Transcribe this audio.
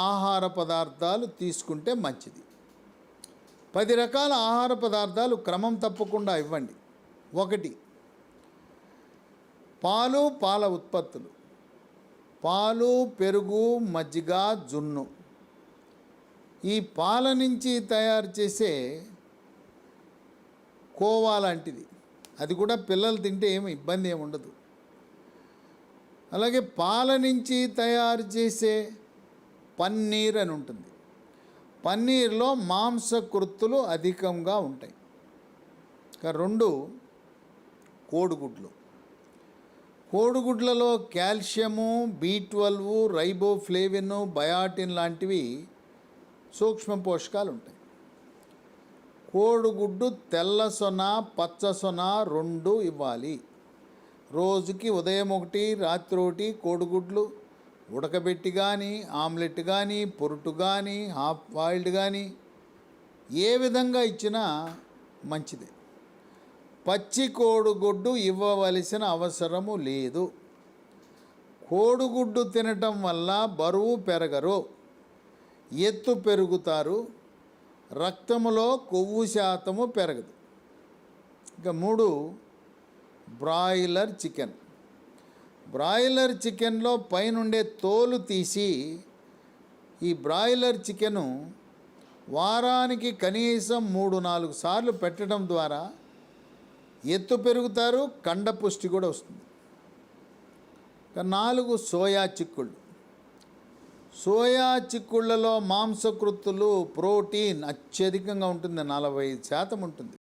ఆహార పదార్థాలు తీసుకుంటే మంచిది. 10 రకాల ఆహార పదార్థాలు క్రమం తప్పకుండా ఇవ్వండి. 1, పాలు, పాల ఉత్పత్తులు, పాలు, పెరుగు, మజ్జిగ, జున్ను. ఈ పాల నుంచి తయారు చేసే కోవా లాంటిది, అది కూడా పిల్లలు తింటే ఏమి ఇబ్బంది ఏమి ఉండదు. అలాగే పాల నుంచి తయారు చేసే పన్నీర్ అని ఉంటుంది. పన్నీర్లో మాంసకృత్తులు అధికంగా ఉంటాయి. 2, కోడిగుడ్లు. కోడిగుడ్లలో కాల్షియము, B12, రైబోఫ్లేవిన్, బయాటిన్ లాంటివి సూక్ష్మ పోషకాలు ఉంటాయి. కోడిగుడ్డు తెల్ల సొన, పచ్చ సొన 2 ఇవ్వాలి. రోజుకి ఉదయం 1, రాత్రి 1 కోడిగుడ్లు ఉడకబెట్టి కానీ, ఆమ్లెట్ కానీ, పొరుటు కానీ, హాఫ్ బాయిల్డ్ కానీ ఏ విధంగా ఇచ్చినా మంచిదే. పచ్చి కోడిగుడ్డు ఇవ్వవలసిన అవసరము లేదు. కోడిగుడ్డు తినటం వల్ల బరువు పెరగరు, ఎత్తు పెరుగుతారు, రక్తములో కొవ్వు శాతము పెరగదు. ఇక 3, బ్రాయిలర్ చికెన్. బ్రాయిలర్ చికెన్లో పైనుండే తోలు తీసి ఈ బ్రాయిలర్ చికెను వారానికి కనీసం 3-4 సార్లు పెట్టడం ద్వారా ఎత్తు పెరుగుతారు, కండ పుష్టి కూడా వస్తుంది. 4, సోయా చిక్కుళ్ళు. సోయా చిక్కుళ్ళలో మాంసకృత్తులు, ప్రోటీన్ అత్యధికంగా ఉంటుంది, 40% ఉంటుంది.